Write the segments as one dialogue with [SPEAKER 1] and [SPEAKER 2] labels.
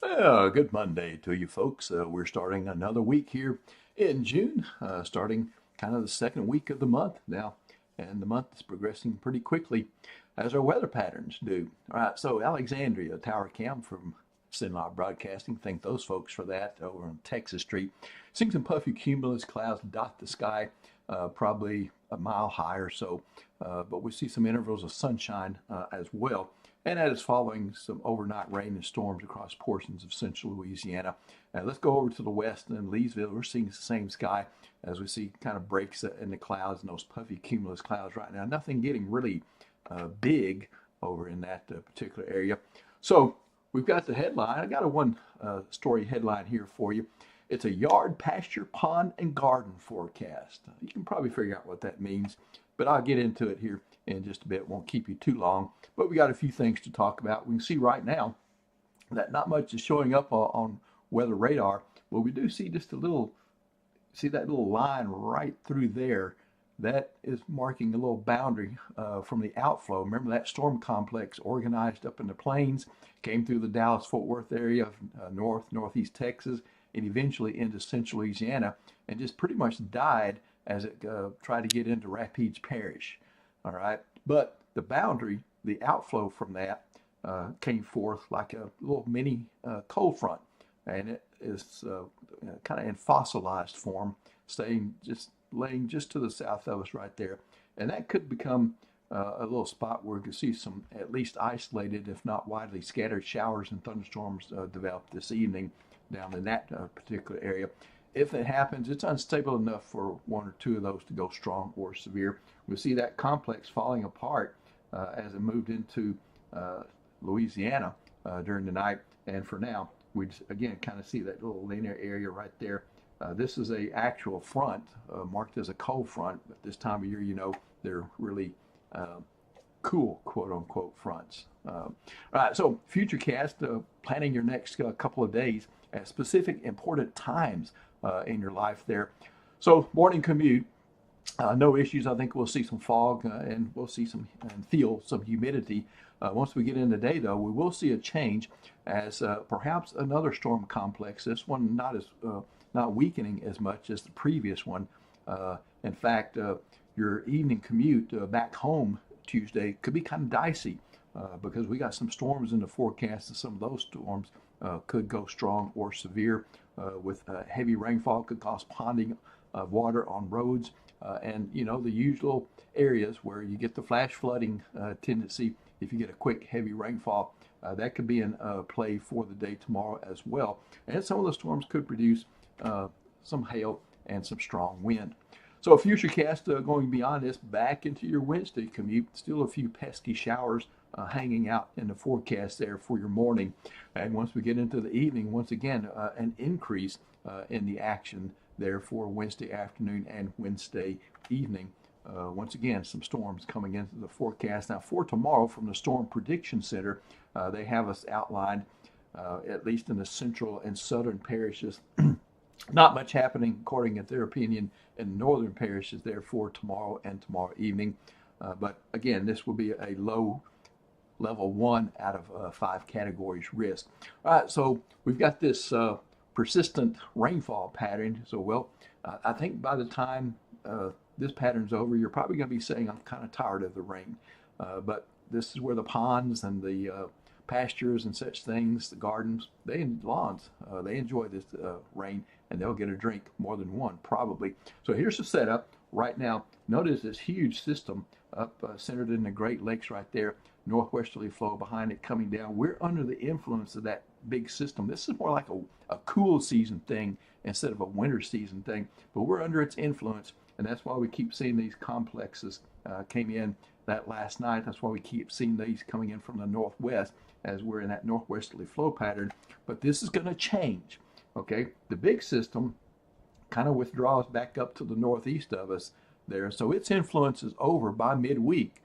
[SPEAKER 1] Well, good Monday to you folks. We're starting another week here in June, starting kind of the second week of the month now, and the month is progressing pretty quickly as our weather patterns do. All right, so Alexandria Tower Cam from Sinlot Broadcasting, thank those folks for that over on Texas Street. Seeing some puffy cumulus clouds dot the sky, probably a mile high or so, but we see some intervals of sunshine as well. And that is following some overnight rain and storms across portions of central Louisiana. Let's go over to the west in Leesville. We're seeing the same sky as we see kind of breaks in the clouds and those puffy cumulus clouds right now. Nothing getting really big over in that particular area. So we've got the headline. I got a one story headline here for you. It's a yard, pasture, pond, and garden forecast. You can probably figure out what that means, but I'll get into it here in just a bit. Won't keep you too long, but we got a few things to talk about. We can see right now that not much is showing up on weather radar, but we do see just a little, see that little line right through there. That is marking a little boundary from the outflow. Remember that storm complex organized up in the plains, came through the Dallas-Fort Worth area of northeast Texas, and eventually into central Louisiana, and just pretty much died as it tried to get into Rapides Parish. All right, but the boundary, the outflow from that came forth like a little mini cold front, and it is kind of in fossilized form, staying just laying just to the south of us right there, and that could become a little spot where we could see some at least isolated, if not widely scattered, showers and thunderstorms develop this evening down in that particular area. If it happens, it's unstable enough for one or two of those to go strong or severe. We see that complex falling apart as it moved into Louisiana during the night. And for now, we again kind of see that little linear area right there. This is a actual front marked as a cold front, but this time of year, you know, they're really cool, quote unquote, fronts. All right, so Futurecast, planning your next couple of days at specific important times in your life there. So, morning commute, no issues. I think we'll see some fog and we'll see some and feel some humidity. Once we get in the day, though, we will see a change as perhaps another storm complex. This one not weakening as much as the previous one. In fact, your evening commute back home Tuesday could be kind of dicey because we got some storms in the forecast, and some of those storms could go strong or severe with heavy rainfall, could cause ponding of water on roads, and you know the usual areas where you get the flash flooding tendency if you get a quick heavy rainfall. That could be in play for the day tomorrow as well, and some of the storms could produce some hail and some strong wind. So a Futurecast going beyond this back into your Wednesday commute. Still a few pesky showers hanging out in the forecast there for your morning. And once we get into the evening, once again, an increase in the action there for Wednesday afternoon and Wednesday evening. Once again, some storms coming into the forecast. Now for tomorrow from the Storm Prediction Center, they have us outlined, at least in the central and southern parishes, not much happening, according to their opinion, in northern parishes there for tomorrow and tomorrow evening. But again, this will be a low level 1 out of 5 categories risk. All right, so we've got this persistent rainfall pattern. So, well, I think by the time this pattern's over, you're probably going to be saying, I'm kind of tired of the rain. But this is where the ponds and the pastures and such things, the gardens, lawns, they enjoy this rain, and they'll get a drink more than one probably. So here's the setup right now. Notice this huge system up centered in the Great Lakes right there, northwesterly flow behind it coming down. We're under the influence of that big system. This is more like a cool season thing instead of a winter season thing, but we're under its influence, and that's why we keep seeing these complexes came in that last night. That's why we keep seeing these coming in from the northwest as we're in that northwesterly flow pattern. But this is going to change. Okay, the big system kind of withdraws back up to the northeast of us there, so its influence is over by midweek.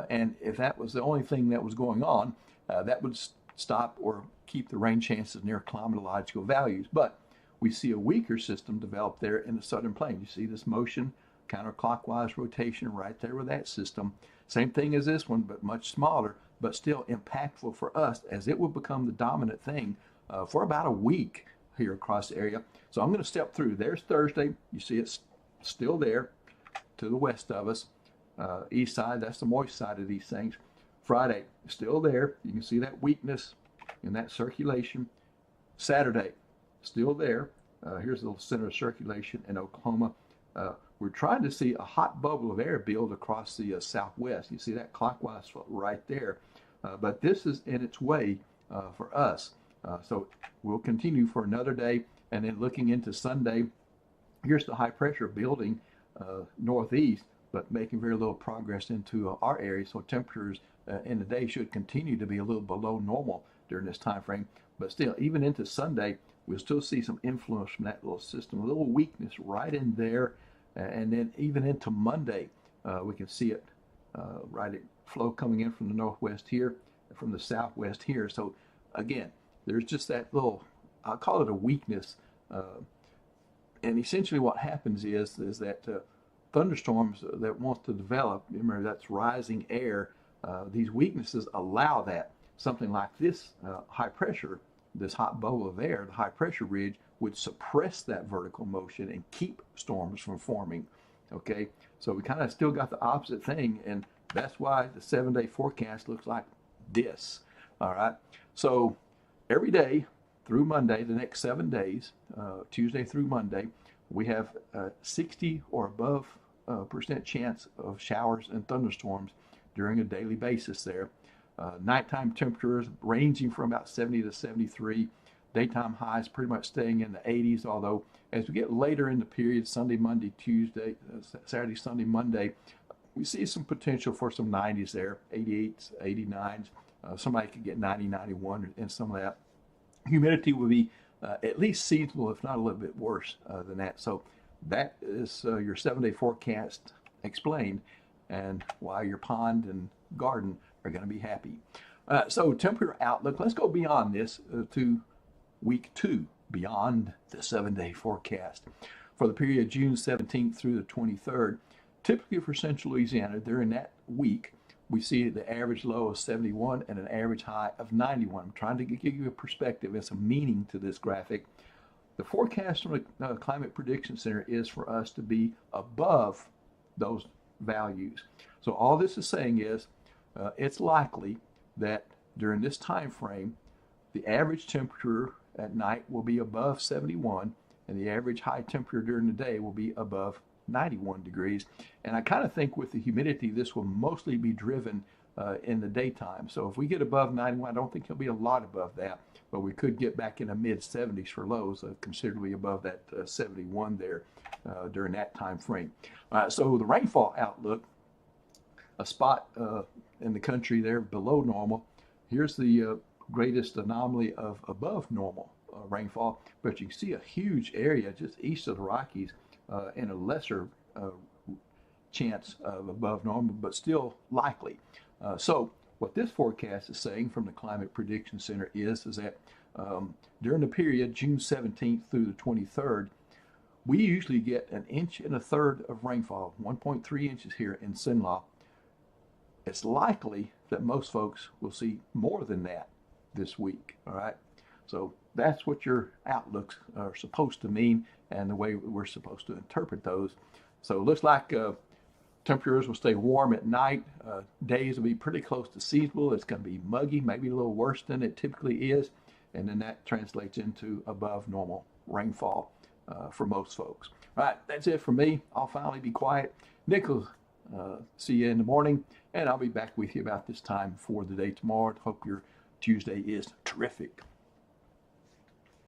[SPEAKER 1] And if that was the only thing that was going on, that would stop or keep the rain chances near climatological values. But we see a weaker system develop there in the southern plain. You see this motion, counterclockwise rotation right there with that system. Same thing as this one, but much smaller, but still impactful for us as it will become the dominant thing for about a week here across the area. So I'm going to step through. There's Thursday. You see it's still there to the west of us. East side, that's the moist side of these things. Friday, still there. You can see that weakness in that circulation. Saturday, still there. Here's the little center of circulation in Oklahoma. We're trying to see a hot bubble of air build across the southwest. You see that clockwise right there. But this is in its way for us. So we'll continue for another day. And then looking into Sunday, here's the high pressure building northeast, but making very little progress into our area. So temperatures in the day should continue to be a little below normal during this time frame. But still, even into Sunday, we'll still see some influence from that little system, a little weakness right in there. And then even into Monday, we can see it right at flow coming in from the northwest here, from the southwest here. So again, there's just that little, I'll call it a weakness. And essentially what happens is that thunderstorms that want to develop, remember that's rising air, these weaknesses allow that. Something like this high pressure, this hot bubble of air, the high pressure ridge, would suppress that vertical motion and keep storms from forming. Okay, so we kind of still got the opposite thing, and that's why the 7-day forecast looks like this. All right, so every day through Monday, the next 7 days, Tuesday through Monday, we have 60 or above % chance of showers and thunderstorms during a daily basis there. Nighttime temperatures ranging from about 70 to 73. Daytime highs pretty much staying in the 80s, although as we get later in the period, Sunday, Monday, Tuesday, Saturday, Sunday, Monday, we see some potential for some 90s there, 88s, 89s. Somebody could get 90, 91 and some of that. Humidity will be at least seasonal, if not a little bit worse than that. So that is your 7-day forecast explained, and why your pond and garden are going to be happy. So temperature outlook, let's go beyond this to week 2, beyond the 7-day forecast. For the period June 17th through the 23rd, typically for central Louisiana, during that week, we see the average low of 71 and an average high of 91. I'm trying to give you a perspective and some meaning to this graphic. The forecast from the Climate Prediction Center is for us to be above those values. So all this is saying is it's likely that during this time frame, the average temperature at night will be above 71, and the average high temperature during the day will be above 91 degrees. And I kind of think with the humidity, this will mostly be driven in the daytime. So if we get above 91, I don't think it'll be a lot above that, but we could get back in the mid 70s for lows, considerably above that 71 there during that time frame. So the rainfall outlook, a spot in the country there below normal. Here's the greatest anomaly of above normal rainfall, but you can see a huge area just east of the Rockies and a lesser chance of above normal, but still likely. So what this forecast is saying from the Climate Prediction Center is that during the period June 17th through the 23rd, we usually get 1.3 inches of rainfall, 1.3 inches here in Cenla. It's likely that most folks will see more than that this week. All right, so that's what your outlooks are supposed to mean, and the way we're supposed to interpret those. So it looks like temperatures will stay warm at night. Days will be pretty close to seasonal. It's going to be muggy, maybe a little worse than it typically is, and then that translates into above normal rainfall for most folks. All right, that's it for me. I'll finally be quiet. Nick will see you in the morning, and I'll be back with you about this time for the day tomorrow. Hope your Tuesday is terrific.